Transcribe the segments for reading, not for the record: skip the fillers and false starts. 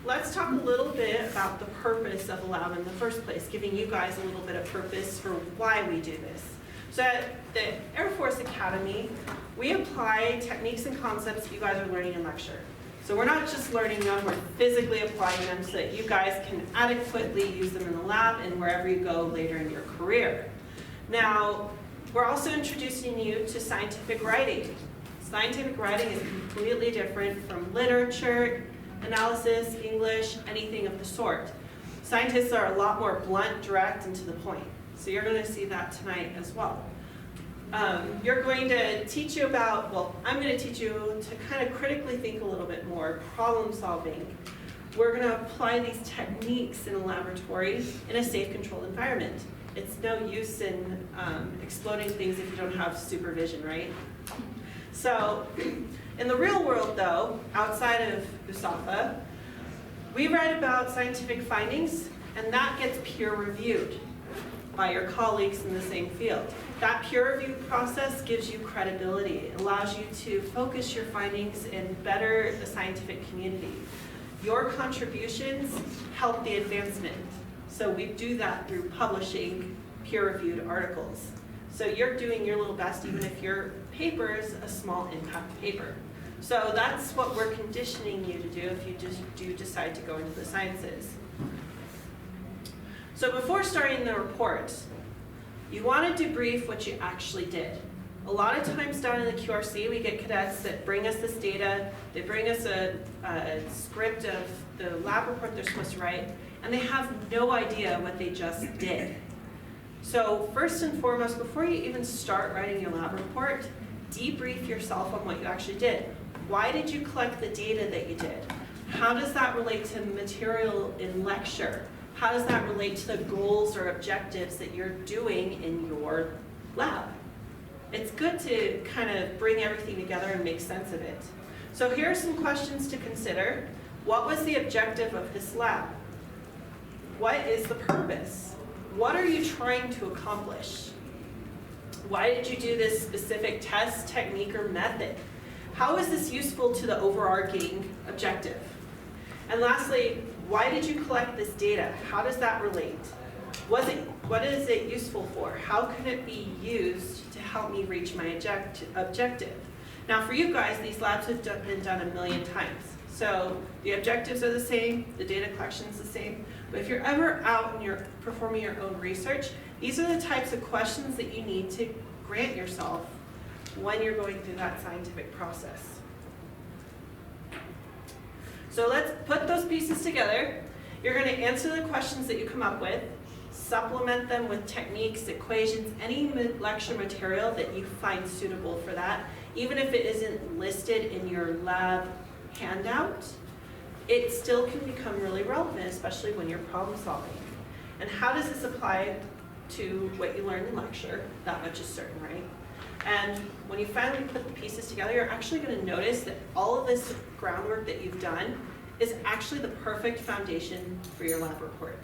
let's talk a little bit about the purpose of a lab in the first place, giving you guys a little bit of purpose for why we do this. So at the Air Force Academy, we apply techniques and concepts you guys are learning in lecture. So we're not just learning them, we're physically applying them so that you guys can adequately use them in the lab and wherever you go later in your career. Now, we're also introducing you to scientific writing. Scientific writing is completely different from literature, analysis, English, anything of the sort. Scientists are a lot more blunt, direct, and to the point. So you're going to see that tonight as well. You're going to teach you about, well, I'm going to teach you to kind of critically think a little bit more, problem solving. We're going to apply these techniques in a laboratory in a safe, controlled environment. It's no use in exploding things if you don't have supervision, right? So in the real world, though, outside of USAFA, we write about scientific findings, and that gets peer reviewed by your colleagues in the same field. That peer review process gives you credibility. It allows you to focus your findings and better the scientific community. Your contributions help the advancement. So we do that through publishing peer-reviewed articles. So you're doing your little best even if your paper is a small impact paper. So that's what we're conditioning you to do if you just do decide to go into the sciences. So before starting the report, you want to debrief what you actually did. A lot of times down in the QRC, we get cadets that bring us this data, they bring us a script of the lab report they're supposed to write, and they have no idea what they just did. So first and foremost, before you even start writing your lab report, debrief yourself on what you actually did. Why did you collect the data that you did? How does that relate to material in lecture? How does that relate to the goals or objectives that you're doing in your lab? It's good to kind of bring everything together and make sense of it. So here are some questions to consider. What was the objective of this lab? What is the purpose? What are you trying to accomplish? Why did you do this specific test, technique, or method? How is this useful to the overarching objective? And lastly, why did you collect this data? How does that relate? What is it useful for? How can it be used to help me reach my objective? Now for you guys, these labs have been done a million times. So the objectives are the same, the data collection is the same, but if you're ever out and you're performing your own research, these are the types of questions that you need to grant yourself when you're going through that scientific process. So let's put those pieces together. You're going to answer the questions that you come up with, supplement them with techniques, equations, any lecture material that you find suitable for that. Even if it isn't listed in your lab handout, it still can become really relevant, especially when you're problem solving. And how does this apply to what you learned in lecture? That much is certain, right? And when you finally put the pieces together, you're actually going to notice that all of this groundwork that you've done is actually the perfect foundation for your lab report.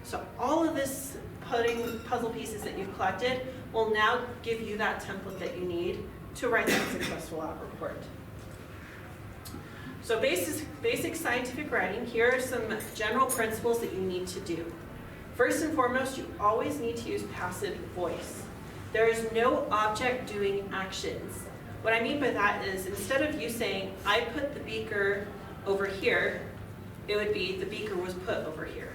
So all of this puzzle pieces that you've collected will now give you that template that you need to write that successful lab report. So basic scientific writing, here are some general principles that you need to do. First and foremost, you always need to use passive voice. There is no object doing actions. What I mean by that is instead of you saying, I put the beaker over here, it would be the beaker was put over here.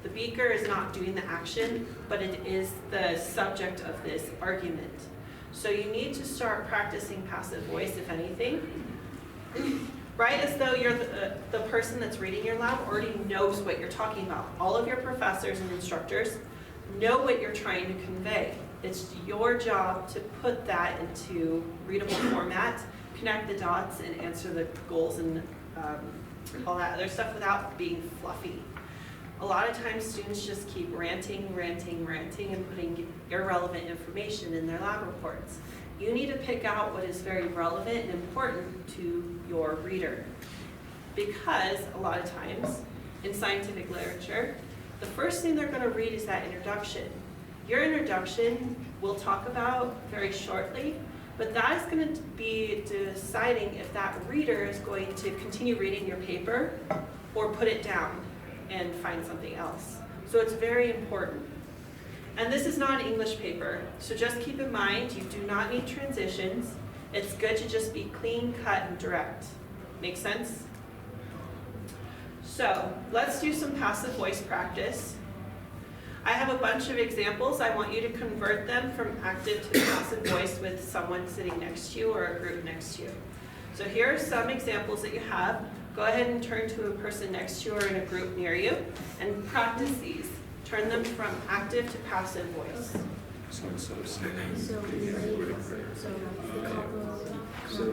The beaker is not doing the action, but it is the subject of this argument. So you need to start practicing passive voice, if anything. Right as though you're the person that's reading your lab already knows what you're talking about. All of your professors and instructors know what you're trying to convey. It's your job to put that into readable format, connect the dots, and answer the goals and all that other stuff without being fluffy. A lot of times students just keep ranting, and putting irrelevant information in their lab reports. You need to pick out what is very relevant and important to your reader. Because a lot of times in scientific literature, the first thing they're going to read is that introduction. Your introduction we'll talk about very shortly, but that is going to be deciding if that reader is going to continue reading your paper or put it down and find something else. So it's very important. And this is not an English paper, so just keep in mind you do not need transitions. It's good to just be clean, cut, and direct. Make sense? So let's do some passive voice practice. I have a bunch of examples. I want you to convert them from active to passive voice with someone sitting next to you or a group next to you. So here are some examples that you have. Go ahead and turn to a person next to you or in a group near you and practice these. Turn them from active to passive voice. So the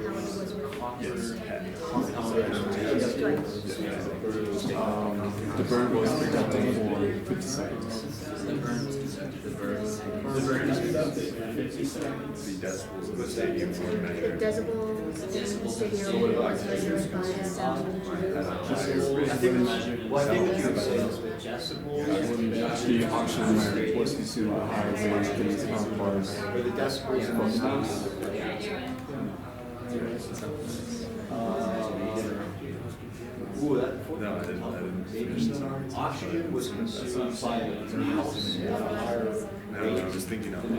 burn was conducted for 50 seconds. The burn is conducted for 50 seconds. The decibels of the stadium were measured. The decibels in the stadium was measured by sound. I think the measured. Well, I think what you were saying is the decibels. The oxygen was consumed at a higher rate than its counterparts. The decibels of the sound. No, I didn't finish this. Oxygen was consumed by the mouse at a higher No, I was thinking of it.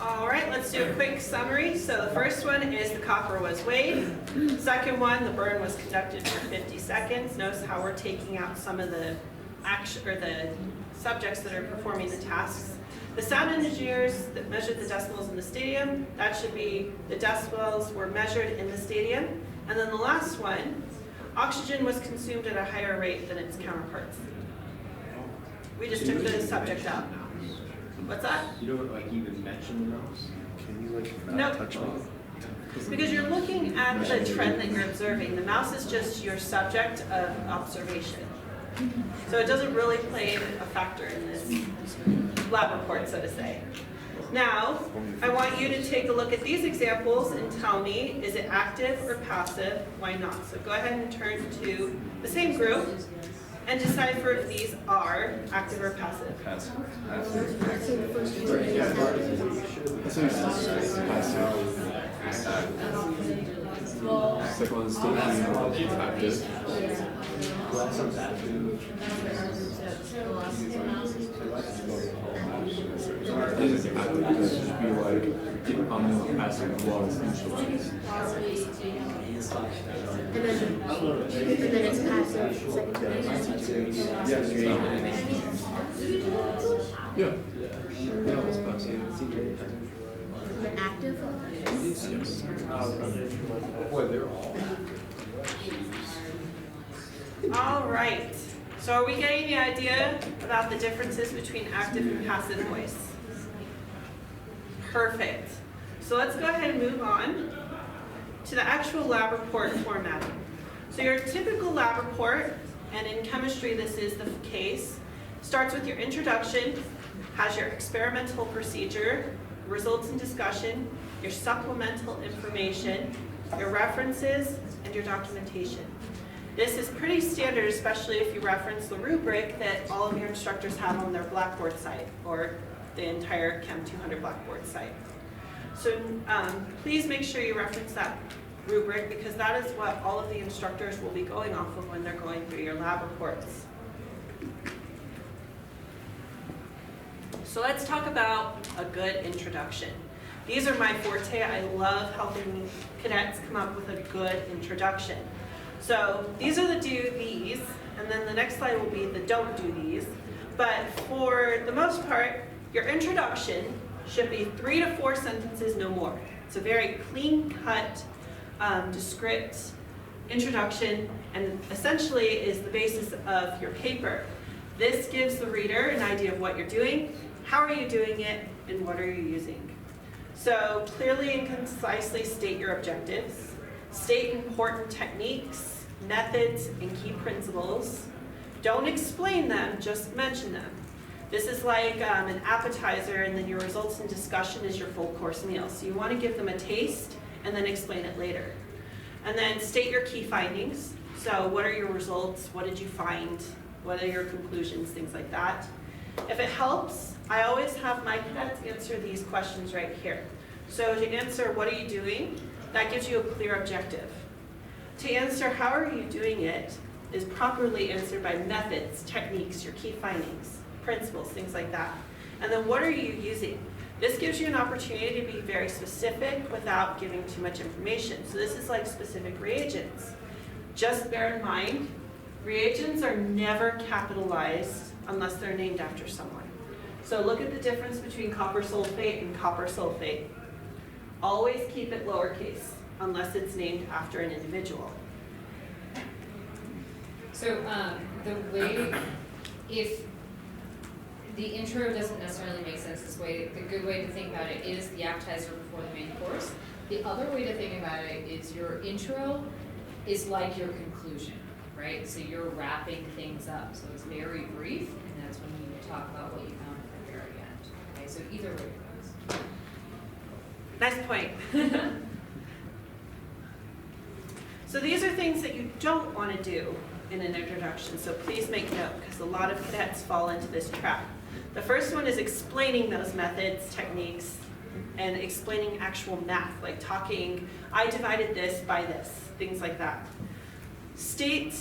All right, let's do a quick summary. So the first one is the copper was weighed. Second one, the burn was conducted for 50 seconds. Notice how we're taking out some of the action or the subjects that are performing the tasks. The sound engineers that measured the decibels in the stadium, that should be the decibels were measured in the stadium. And then the last one, oxygen was consumed at a higher rate than its counterparts. We just took the subject out. What's that? You don't like even mention the mouse? Can you like not Nope. touch me? Because you're looking at the trend that you're observing. The mouse is just your subject of observation. So it doesn't really play a factor in this lab report, so to say. Now, I want you to take a look at these examples and tell me, is it active or passive? Why not? So go ahead and turn to the same group and decipher if these are active or passive. Passive. I'd say the first one is Second one is still active. Well, some that too. Is active because it should be like passive was initialized. and then it's passive. Second one is Yeah. Yeah, it's passive. the active. Boy, they're all. All right. So are we getting the idea about the differences between active and passive voice? Perfect. So let's go ahead and move on to the actual lab report formatting. So your typical lab report, and in chemistry this is the case, starts with your introduction, has your experimental procedure, results and discussion, your supplemental information, your references, and your documentation. This is pretty standard, especially if you reference the rubric that all of your instructors have on their Blackboard site or the entire Chem 200 Blackboard site. So please make sure you reference that rubric because that is what all of the instructors will be going off of when they're going through your lab reports. So let's talk about a good introduction. These are my forte. I love helping cadets come up with a good introduction. So these are the do these, and then the next slide will be the don't do these. But for the most part, your introduction should be 3 to 4 sentences, no more. It's a very clean-cut, descript introduction, and essentially is the basis of your paper. This gives the reader an idea of what you're doing, how are you doing it, and what are you using. So clearly and concisely state your objectives. State important techniques, methods, and key principles. Don't explain them, just mention them. This is like an appetizer, and then your results and discussion is your full course meal. So you want to give them a taste and then explain it later. And then state your key findings. So what are your results? What did you find? What are your conclusions? Things like that. If it helps, I always have my cadets answer these questions right here. So to answer, what are you doing? That gives you a clear objective. To answer, how are you doing it, is properly answered by methods, techniques, your key findings, principles, things like that. And then what are you using? This gives you an opportunity to be very specific without giving too much information. So this is like specific reagents. Just bear in mind, reagents are never capitalized unless they're named after someone. So look at the difference between copper sulfate and copper sulfate. Always keep it lowercase unless it's named after an individual. So the way, if the intro doesn't necessarily make sense this way, the good way to think about it is the appetizer before the main course. The other way to think about it is your intro is like your conclusion, right? So you're wrapping things up. So it's very brief, and that's when you talk about what you found at the very end. Okay, so either way goes. Nice point. So these are things that you don't want to do in an introduction, so please make note, because a lot of cadets fall into this trap. The first one is explaining those methods, techniques, and explaining actual math, like talking, I divided this by this, things like that. State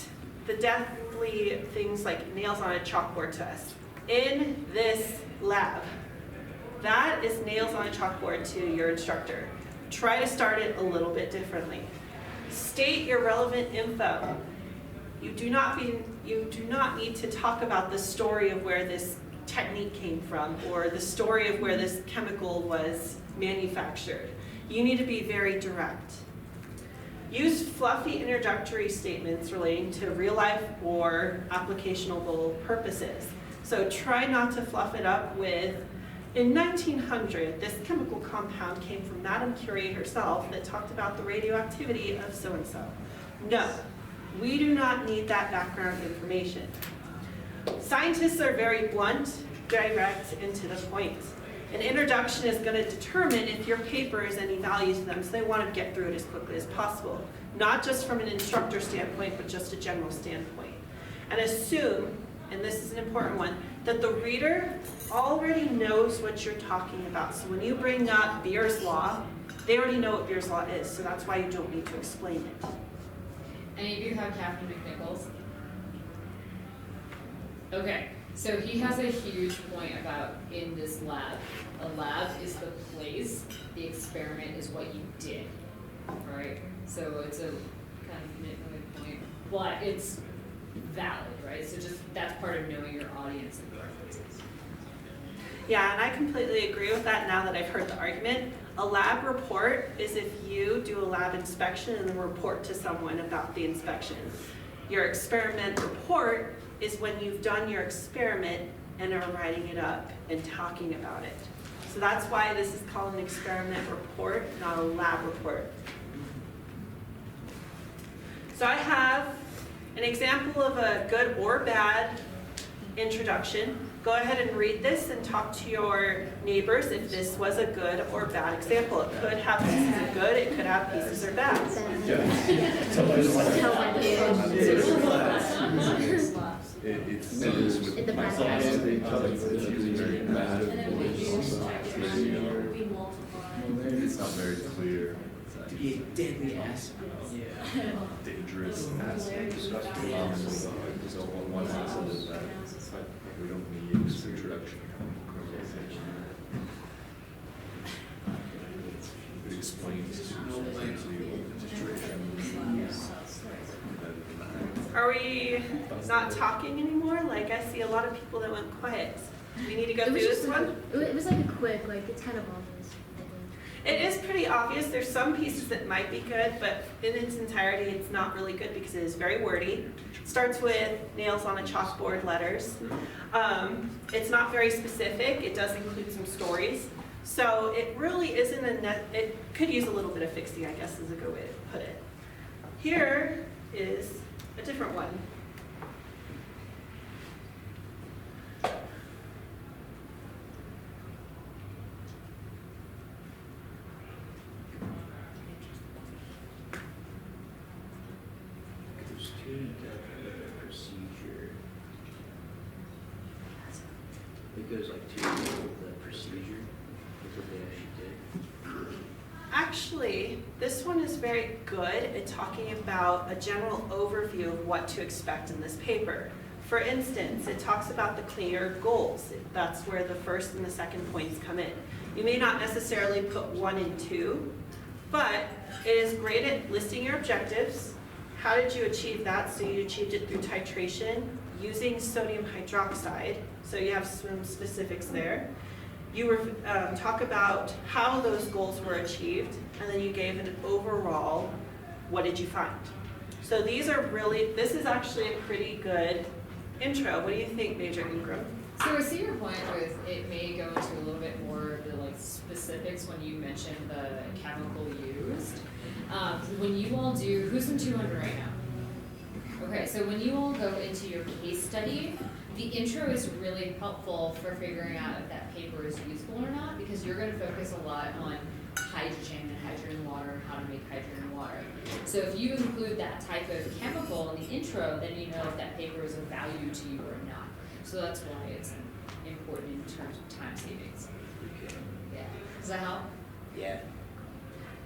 the deathly things like nails on a chalkboard to us. In this lab, that is nails on a chalkboard to your instructor. Try to start it a little bit differently. State your relevant info. You do not need to talk about the story of where this technique came from or the story of where this chemical was manufactured. You need to be very direct. Use fluffy introductory statements relating to real life or applicational purposes. So try not to fluff it up with, in 1900, this chemical compound came from Madame Curie herself that talked about the radioactivity of so-and-so. No, we do not need that background information. Scientists are very blunt, direct, and to the point. An introduction is going to determine if your paper is any value to them, so they want to get through it as quickly as possible. Not just from an instructor standpoint, but just a general standpoint. And assume, and this is an important one, that the reader already knows what you're talking about. So when you bring up Beer's Law, they already know what Beer's Law is, so that's why you don't need to explain it. Any of you have Captain McNichols? Okay, so he has a huge point about in this lab. A lab is the place, the experiment is what you did, right? So it's a kind of nitpicky point, but it's valid, right? So just that's part of knowing your audience and preferences. Yeah, and I completely agree with that now that I've heard the argument. A lab report is if you do a lab inspection and then report to someone about the inspection. Your experiment report is when you've done your experiment and are writing it up and talking about it. So that's why this is called an experiment report, not a lab report. So I have an example of a good or bad introduction. Go ahead and read this and talk to your neighbors if this was a good or bad example. It could have pieces of good, it could have pieces of bad. It's in the back. It's not very clear. To be a deadly acid. Dangerous acid. So on one hand, is that we don't need this introduction. It explains to the situation. Are we not talking anymore? Like, I see a lot of people that went quiet. Do we need to go through this one? It was like a quick, like it's kind of obvious, I think. It is pretty obvious. There's some pieces that might be good, but in its entirety, it's not really good because it is very wordy. It starts with nails on a chalkboard letters. It's not very specific. It does include some stories. So it really isn't it could use a little bit of fixing, I guess is a good way to put it. Here is a different one. It goes like to the procedure, that's what they actually did. Actually, this one is very good at talking about a general overview of what to expect in this paper. For instance, it talks about the clear goals. That's where the first and the second points come in. You may not necessarily put 1 and 2, but it is great at listing your objectives. How did you achieve that? So you achieved it through titration using sodium hydroxide. So you have some specifics there. You talk about how those goals were achieved, and then you gave an overall, what did you find? So these are really, this is actually a pretty good intro. What do you think, Major Ingram? So I see your point with it may go into a little bit more of the like specifics when you mention the chemical used. When you all do, who's in 200 right now? Okay, so when you all go into your case study, the intro is really helpful for figuring out if that paper is useful or not, because you're going to focus a lot on hydrogen and hydrogen water and how to make hydrogen water. So if you include that type of chemical in the intro, then you know if that paper is of value to you or not. So that's why it's important in terms of time savings. Okay. Yeah. Does that help? Yeah.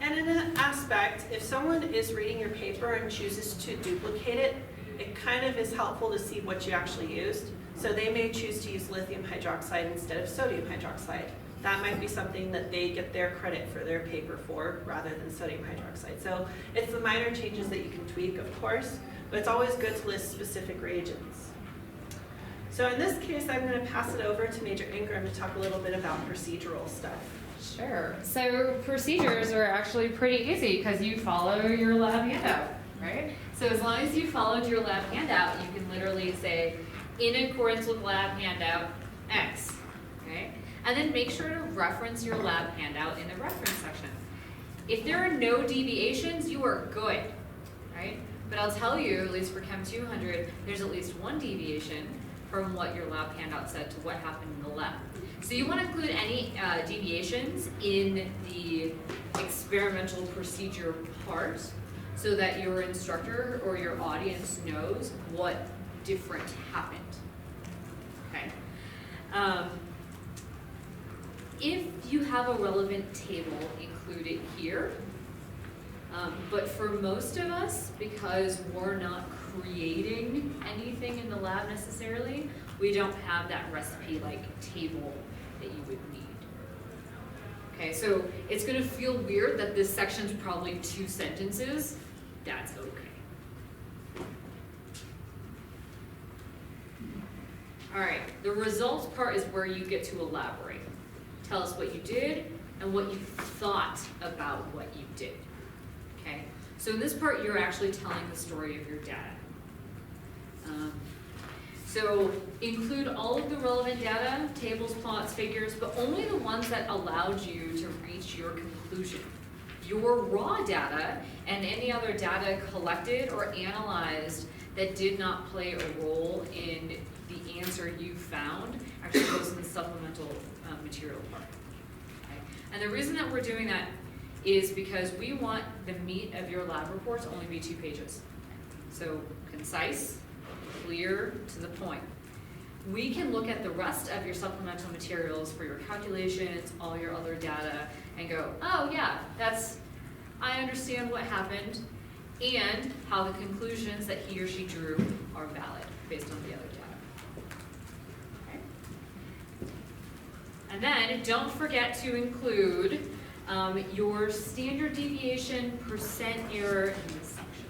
And in an aspect, if someone is reading your paper and chooses to duplicate it, it kind of is helpful to see what you actually used. So they may choose to use lithium hydroxide instead of sodium hydroxide. That might be something that they get their credit for their paper for rather than sodium hydroxide. So it's the minor changes that you can tweak, of course, but it's always good to list specific reagents. So in this case, I'm going to pass it over to Major Ingram to talk a little bit about procedural stuff. Sure. So procedures are actually pretty easy because you follow your lab handout, right? So as long as you followed your lab handout, you can literally say, in accordance with lab handout X, okay? And then make sure to reference your lab handout in the reference section. If there are no deviations, you are good, right? But I'll tell you, at least for Chem 200, there's at least one deviation from what your lab handout said to what happened in the lab. So you want to include any deviations in the experimental procedure part so that your instructor or your audience knows what different happened, okay? If you have a relevant table, include it here. But for most of us, because we're not creating anything in the lab necessarily, we don't have that recipe-like table that you would need. Okay, so it's gonna feel weird that this section's probably 2 sentences. That's okay. All right, the results part is where you get to elaborate. Tell us what you did and what you thought about what you did. Okay, so in this part, you're actually telling the story of your data. So include all of the relevant data, tables, plots, figures, but only the ones that allowed you to reach your conclusion. Your raw data and any other data collected or analyzed that did not play a role in the answer you found actually goes in the supplemental material part. Okay? And the reason that we're doing that is because we want the meat of your lab report to only be 2 pages. So concise, clear, to the point. We can look at the rest of your supplemental materials for your calculations, all your other data, and go, oh yeah, I understand what happened, and how the conclusions that he or she drew are valid based on the other data. Okay? And then don't forget to include your standard deviation, percent error in this section.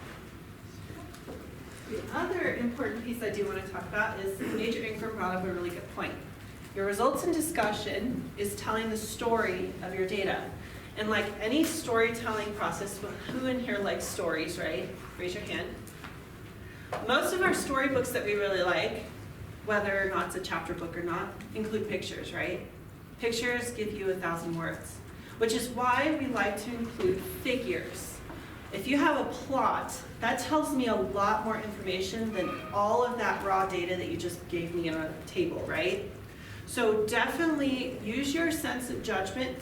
The other important piece I do want to talk about is Major Ingram brought up a really good point. Your results and discussion is telling the story of your data. And like any storytelling process, who in here likes stories, right? Raise your hand. Most of our storybooks that we really like, whether or not it's a chapter book or not, include pictures, right? Pictures give you 1,000 words, which is why we like to include figures. If you have a plot, that tells me a lot more information than all of that raw data that you just gave me on a table, right? So definitely use your sense of judgment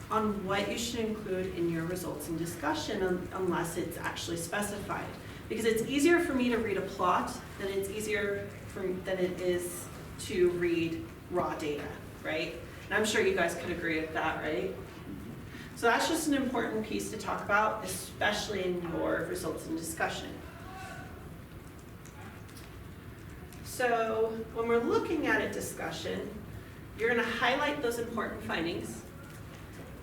on what you should include in your results and discussion unless it's actually specified. Because it's easier for me to read a plot than it is to read raw data, right? And I'm sure you guys could agree with that, right? So that's just an important piece to talk about, especially in your results and discussion. So when we're looking at a discussion, you're going to highlight those important findings,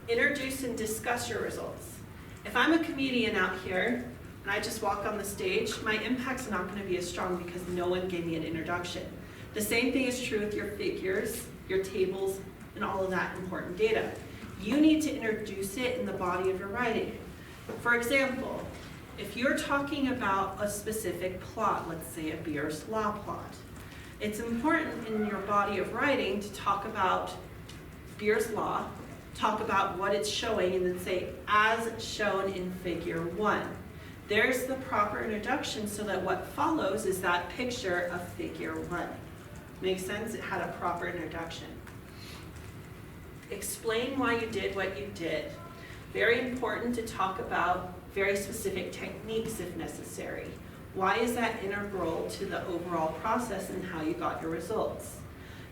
introduce and discuss your results. If I'm a comedian out here and I just walk on the stage, my impact's not going to be as strong because no one gave me an introduction. The same thing is true with your figures, your tables, and all of that important data. You need to introduce it in the body of your writing. For example, if you're talking about a specific plot, let's say a Beer's Law plot, it's important in your body of writing to talk about Beer's Law, talk about what it's showing, and then say, as shown in figure 1. There's the proper introduction so that what follows is that picture of figure 1. Makes sense? It had a proper introduction. Explain why you did what you did. Very important to talk about very specific techniques if necessary. Why is that integral to the overall process and how you got your results?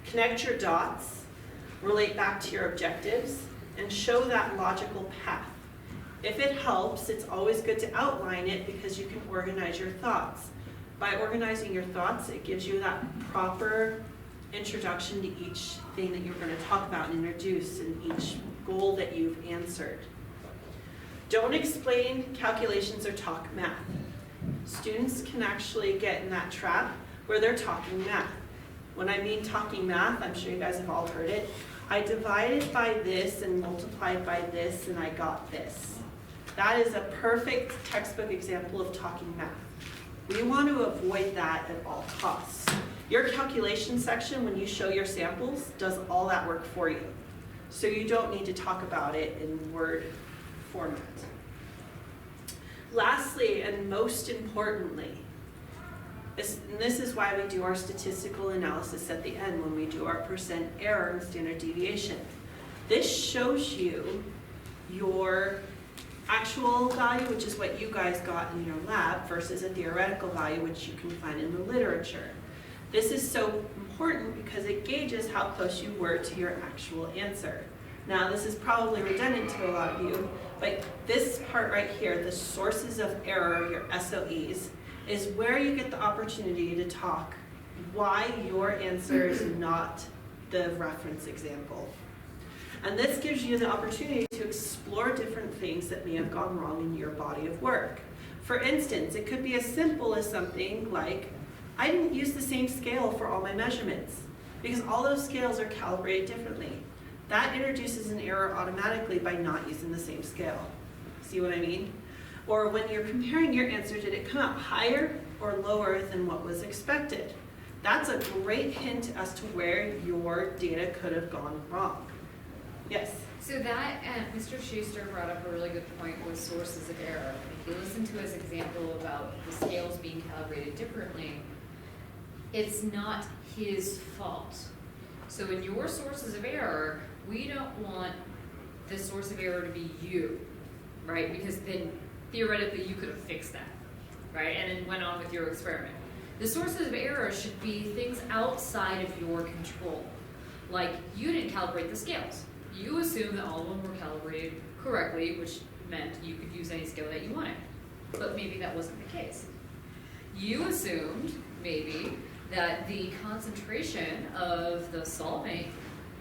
Connect your dots, relate back to your objectives, and show that logical path. If it helps, it's always good to outline it because you can organize your thoughts. By organizing your thoughts, it gives you that proper introduction to each thing that you're going to talk about and introduce in each goal that you've answered. Don't explain calculations or talk math. Students can actually get in that trap where they're talking math. When I mean talking math, I'm sure you guys have all heard it. I divided by this and multiplied by this and I got this. That is a perfect textbook example of talking math. We want to avoid that at all costs. Your calculation section, when you show your samples, does all that work for you. So you don't need to talk about it in Word format. Lastly, and most importantly, this is why we do our statistical analysis at the end when we do our percent error and standard deviation. This shows you your actual value, which is what you guys got in your lab, versus a theoretical value, which you can find in the literature. This is so important because it gauges how close you were to your actual answer. Now, this is probably redundant to a lot of you, but this part right here, the sources of error, your SOEs, is where you get the opportunity to talk why your answer is not the reference example. And this gives you the opportunity to explore different things that may have gone wrong in your body of work. For instance, it could be as simple as something like, I didn't use the same scale for all my measurements because all those scales are calibrated differently. That introduces an error automatically by not using the same scale. See what I mean? Or when you're comparing your answer, did it come out higher or lower than what was expected? That's a great hint as to where your data could have gone wrong. Yes? So that, Mr. Schuster brought up a really good point with sources of error. If you listen to his example about the scales being calibrated differently, it's not his fault. So in your sources of error, we don't want the source of error to be you, right? Because then theoretically you could have fixed that, right? And then went on with your experiment. The sources of error should be things outside of your control. Like, you didn't calibrate the scales. You assumed that all of them were calibrated correctly, which meant you could use any scale that you wanted. But maybe that wasn't the case. You assumed, maybe, that the concentration of the solvent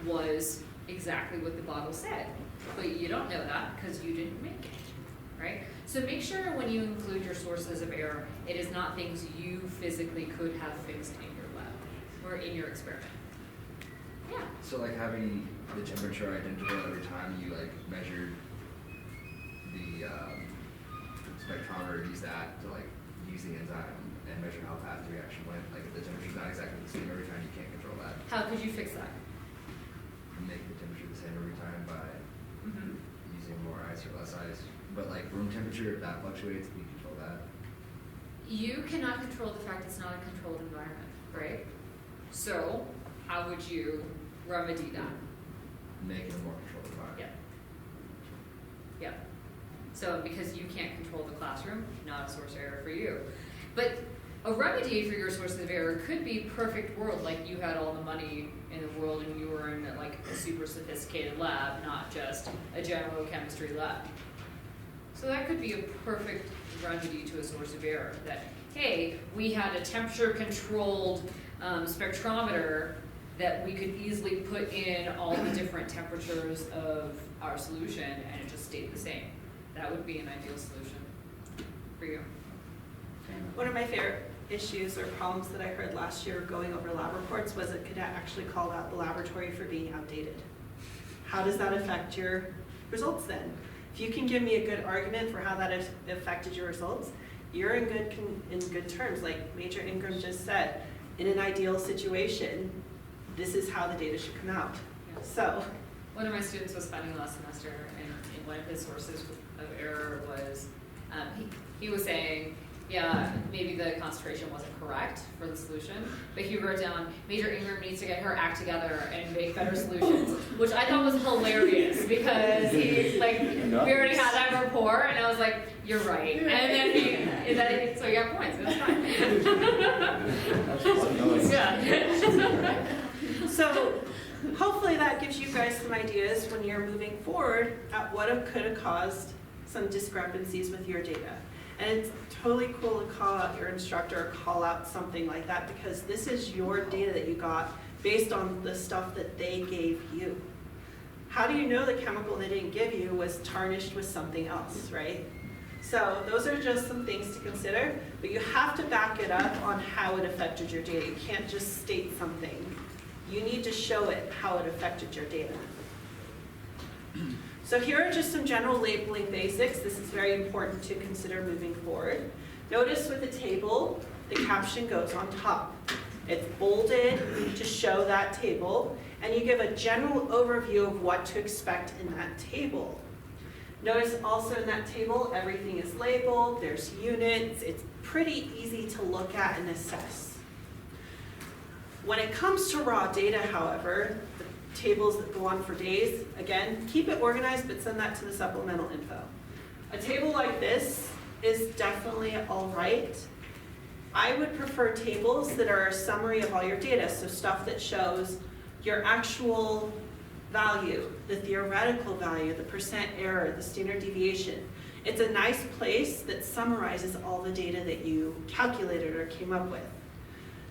was exactly what the bottle said. But you don't know that because you didn't make it, right? So make sure when you include your sources of error, it is not things you physically could have fixed in your lab or in your experiment. Yeah. So like having the temperature identical every time you like measured the spectrometer, use that to like use the enzyme and measure how fast the reaction went. Like if the temperature's not exactly the same every time, you can't control that. How could you fix that? Make the temperature the same every time by using more ice or less ice. But like room temperature, if that fluctuates, we control that. You cannot control the fact it's not a controlled environment, right? So how would you remedy that? Make it a more controlled environment. Yeah. So because you can't control the classroom, not a source of error for you. But a remedy for your sources of error could be perfect world, like you had all the money in the world and you were in like a super sophisticated lab, not just a general chemistry lab. So that could be a perfect remedy to a source of error, that, hey, we had a temperature controlled spectrometer that we could easily put in all the different temperatures of our solution and it just stayed the same. That would be an ideal solution for you. One of my favorite issues or problems that I heard last year going over lab reports was it could actually call out the laboratory for being outdated. How does that affect your results then? If you can give me a good argument for how that has affected your results, you're in good terms. Like Major Ingram just said, in an ideal situation, this is how the data should come out. Yeah. So, one of my students was finding last semester, and one of his sources of error was, he was saying, yeah, maybe the concentration wasn't correct for the solution, but he wrote down, Major Ingram needs to get her act together and make better solutions, which I thought was hilarious because he, like, we already had that rapport, and I was like, you're right. And then so he got points, it was fine. Yeah. So hopefully that gives you guys some ideas when you're moving forward at what could have caused some discrepancies with your data. And it's totally cool to call out your instructor or call out something like that because this is your data that you got based on the stuff that they gave you. How do you know the chemical they didn't give you was tarnished with something else, right? So those are just some things to consider, but you have to back it up on how it affected your data. You can't just state something. You need to show it how it affected your data. So here are just some general labeling basics. This is very important to consider moving forward. Notice with the table, the caption goes on top. It's bolded to show that table, and you give a general overview of what to expect in that table. Notice also in that table, everything is labeled, there's units, it's pretty easy to look at and assess. When it comes to raw data, however, the tables that go on for days, again, keep it organized, but send that to the supplemental info. A table like this is definitely all right. I would prefer tables that are a summary of all your data, so stuff that shows your actual value, the theoretical value, the percent error, the standard deviation. It's a nice place that summarizes all the data that you calculated or came up with.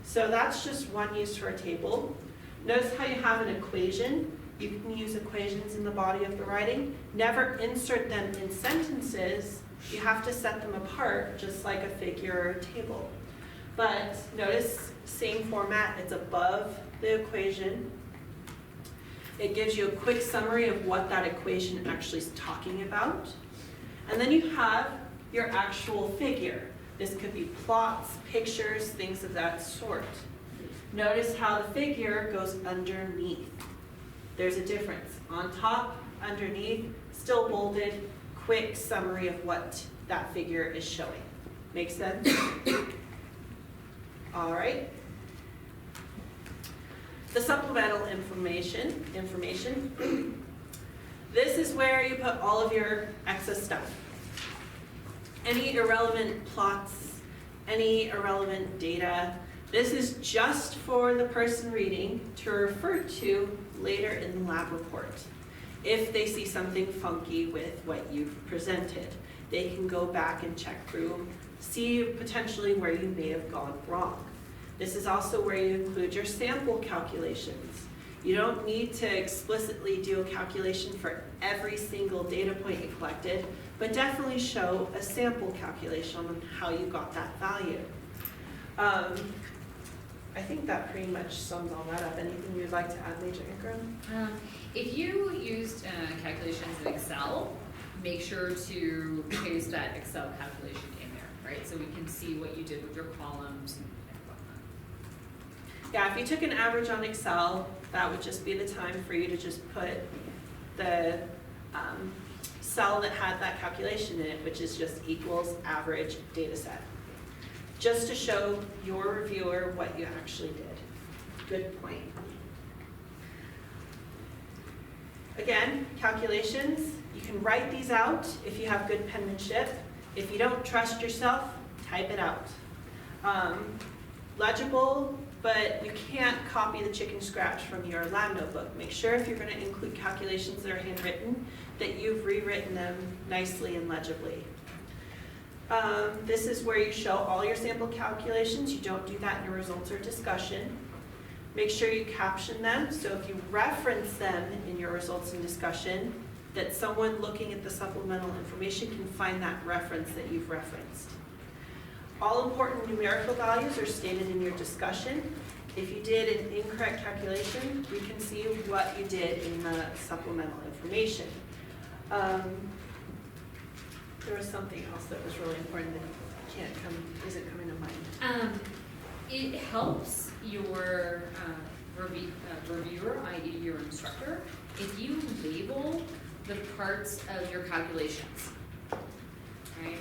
So that's just one use for a table. Notice how you have an equation. You can use equations in the body of the writing. Never insert them in sentences. You have to set them apart, just like a figure or a table. But notice, same format, it's above the equation. It gives you a quick summary of what that equation actually is talking about. And then you have your actual figure. This could be plots, pictures, things of that sort. Notice how the figure goes underneath. There's a difference. On top, underneath, still bolded, quick summary of what that figure is showing. Make sense? All right. The supplemental information. This is where you put all of your excess stuff. Any irrelevant plots, any irrelevant data. This is just for the person reading to refer to later in the lab report. If they see something funky with what you've presented, they can go back and check through, see potentially where you may have gone wrong. This is also where you include your sample calculations. You don't need to explicitly do a calculation for every single data point you collected, but definitely show a sample calculation on how you got that value. I think that pretty much sums all that up. Anything you'd like to add, Major Ingram? If you used calculations in Excel, make sure to paste that Excel calculation in there, right? So we can see what you did with your columns and whatnot. Yeah, if you took an average on Excel, that would just be the time for you to just put the cell that had that calculation in it, which is just equals average data set. Just to show your reviewer what you actually did. Good point. Again, calculations, you can write these out if you have good penmanship. If you don't trust yourself, type it out. Legible, but you can't copy the chicken scratch from your lab notebook. Make sure if you're going to include calculations that are handwritten, that you've rewritten them nicely and legibly. This is where you show all your sample calculations. You don't do that in your results or discussion. Make sure you caption them, so if you reference them in your results and discussion, that someone looking at the supplemental information can find that reference that you've referenced. All important numerical values are stated in your discussion. If you did an incorrect calculation, we can see what you did in the supplemental information. There was something else that was really important that isn't coming to mind. It helps your reviewer, i.e. your instructor, if you label the parts of your calculations, right?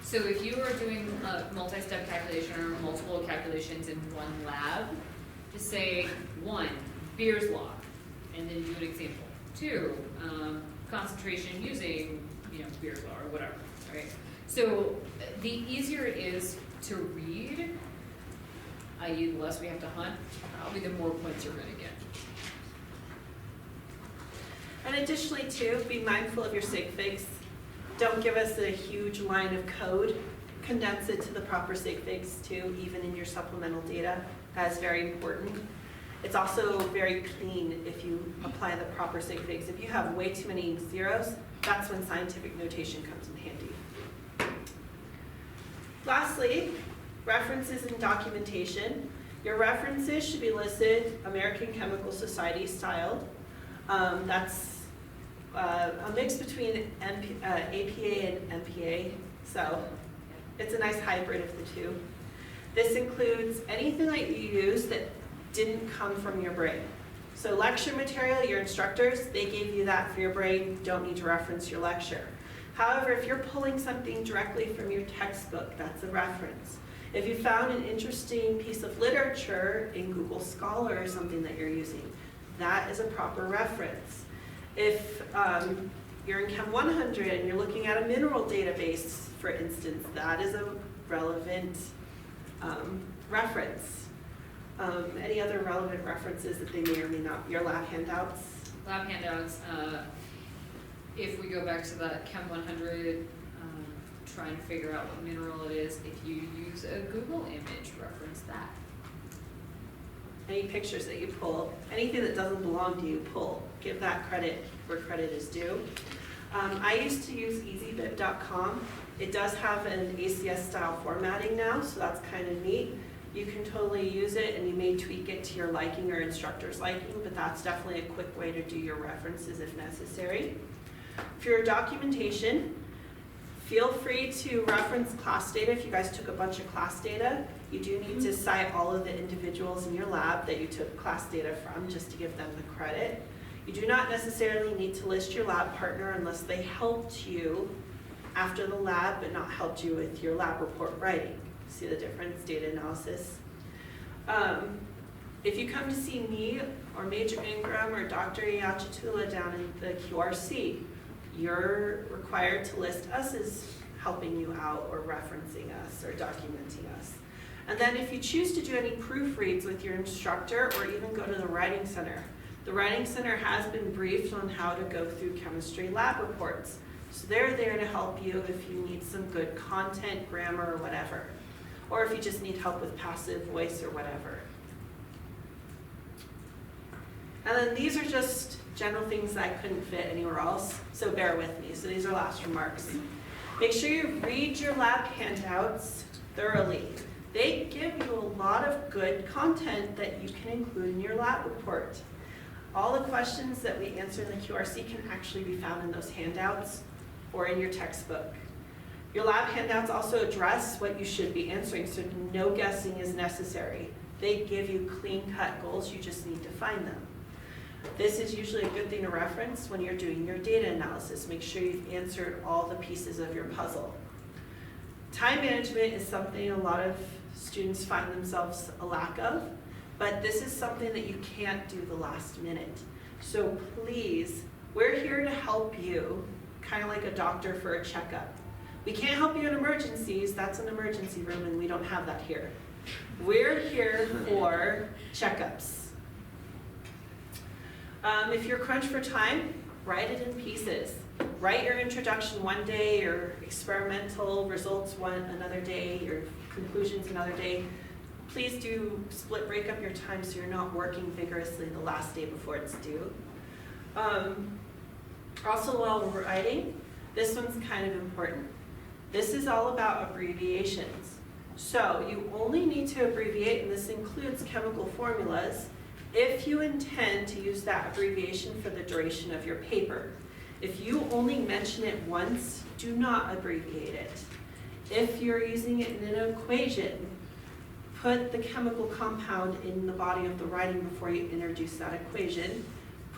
So if you are doing a multi-step calculation or multiple calculations in one lab, just say 1, Beer's law, and then do an example. 2, concentration using, Beer's law or whatever, right? So the easier it is to read, i.e. the less we have to hunt, probably the more points you're gonna get. And additionally too, be mindful of your sig figs. Don't give us a huge line of code. Condense it to the proper sig figs too, even in your supplemental data. That's very important. It's also very clean if you apply the proper sig figs. If you have way too many zeros, that's when scientific notation comes in handy. Lastly, references and documentation. Your references should be listed American Chemical Society styled. That's a mix between APA and MPA, so it's a nice hybrid of the two. This includes anything that you use that didn't come from your brain. So lecture material, your instructors, they gave you that for your brain, you don't need to reference your lecture. However, if you're pulling something directly from your textbook, that's a reference. If you found an interesting piece of literature in Google Scholar or something that you're using, that is a proper reference. If you're in Chem 100 and you're looking at a mineral database, for instance, that is a relevant reference. Any other relevant references that they may or may not, your lab handouts? Lab handouts, if we go back to that Chem 100, trying to figure out what mineral it is, if you use a Google image, reference that. Any pictures that you pull, anything that doesn't belong to you, pull. Give that credit where credit is due. I used to use easybib.com. It does have an ACS style formatting now, so that's kind of neat. You can totally use it and you may tweak it to your liking or instructor's liking, but that's definitely a quick way to do your references if necessary. For your documentation, feel free to reference class data. If you guys took a bunch of class data, you do need to cite all of the individuals in your lab that you took class data from just to give them the credit. You do not necessarily need to list your lab partner unless they helped you after the lab but not helped you with your lab report writing. See the difference, data analysis. If you come to see me or Major Ingram or Dr. Yachatula down in the QRC, you're required to list us as helping you out or referencing us or documenting us. And then if you choose to do any proofreads with your instructor or even go to the Writing Center, the Writing Center has been briefed on how to go through chemistry lab reports. So they're there to help you if you need some good content, grammar, or whatever. Or if you just need help with passive voice or whatever. And then these are just general things that I couldn't fit anywhere else, so bear with me. So these are last remarks. Make sure you read your lab handouts thoroughly. They give you a lot of good content that you can include in your lab report. All the questions that we answer in the QRC can actually be found in those handouts or in your textbook. Your lab handouts also address what you should be answering, so no guessing is necessary. They give you clean-cut goals, you just need to find them. This is usually a good thing to reference when you're doing your data analysis. Make sure you've answered all the pieces of your puzzle. Time management is something a lot of students find themselves a lack of, but this is something that you can't do the last minute. So please, we're here to help you, kind of like a doctor for a checkup. We can't help you in emergencies, that's an emergency room and we don't have that here. We're here for checkups. If you're crunched for time, write it in pieces. Write your introduction one day, your experimental results another day, your conclusions another day. Please do break up your time so you're not working vigorously the last day before it's due. Also, while we're writing, this one's kind of important. This is all about abbreviations. So you only need to abbreviate, and this includes chemical formulas, if you intend to use that abbreviation for the duration of your paper. If you only mention it once, do not abbreviate it. If you're using it in an equation, put the chemical compound in the body of the writing before you introduce that equation.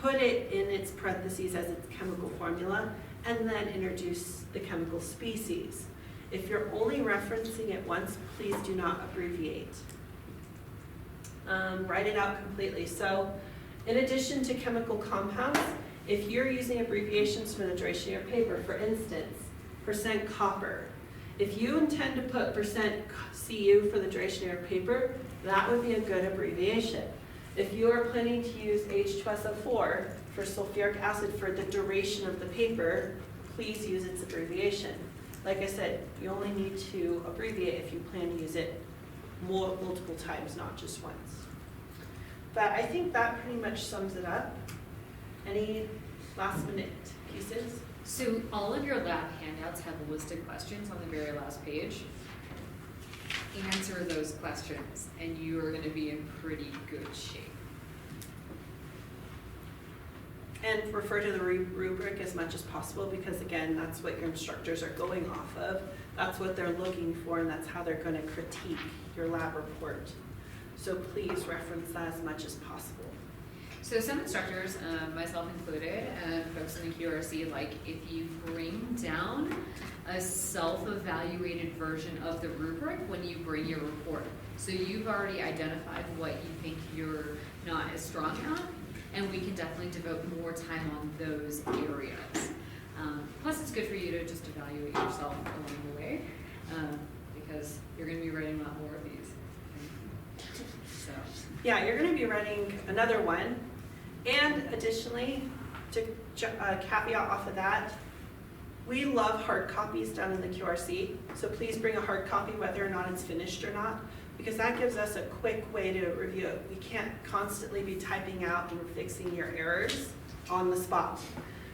Put it in its parentheses as its chemical formula, and then introduce the chemical species. If you're only referencing it once, please do not abbreviate. Write it out completely. So, in addition to chemical compounds, if you're using abbreviations for the duration of your paper, for instance, percent copper, if you intend to put percent Cu for the duration of your paper, that would be a good abbreviation. If you are planning to use H2SO4 for sulfuric acid for the duration of the paper, please use its abbreviation. Like I said, you only need to abbreviate if you plan to use it multiple times, not just once. But I think that pretty much sums it up. Any last minute pieces? So all of your lab handouts have listed questions on the very last page. Answer those questions and you are gonna be in pretty good shape. And refer to the rubric as much as possible because again, that's what your instructors are going off of. That's what they're looking for and that's how they're gonna critique your lab report. So please reference that as much as possible. So some instructors, myself included, and folks in the QRC, like if you bring down a self-evaluated version of the rubric when you bring your report. So you've already identified what you think you're not as strong at, and we can definitely devote more time on those areas. Plus it's good for you to just evaluate yourself along the way, because you're gonna be writing a lot more of these. So. Yeah, you're gonna be writing another one. And additionally, to caveat off of that, we love hard copies done in the QRC. So please bring a hard copy whether or not it's finished or not, because that gives us a quick way to review it. We can't constantly be typing out and fixing your errors on the spot.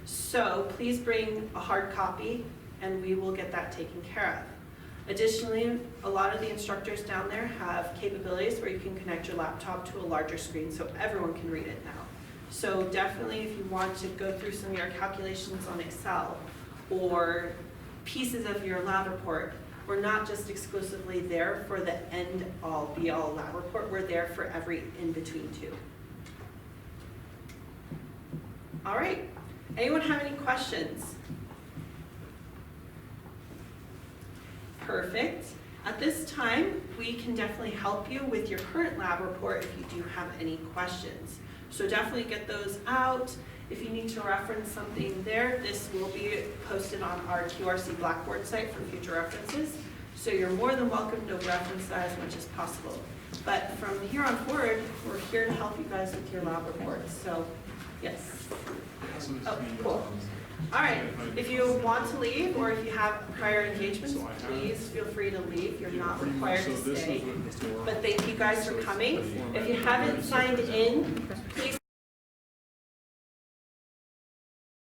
So please bring a hard copy and we will get that taken care of. Additionally, a lot of the instructors down there have capabilities where you can connect your laptop to a larger screen so everyone can read it now. So definitely if you want to go through some of your calculations on Excel or pieces of your lab report, we're not just exclusively there for the end-all be-all lab report, we're there for every in-between too. All right, anyone have any questions? Perfect. At this time, we can definitely help you with your current lab report if you do have any questions. So definitely get those out. If you need to reference something there, this will be posted on our QRC Blackboard site for future references. So you're more than welcome to reference that as much as possible. But from here on forward, we're here to help you guys with your lab reports. So, yes. Oh, cool. All right, if you want to leave or if you have prior engagements, please feel free to leave. You're not required to stay. But thank you guys for coming. If you haven't signed in, please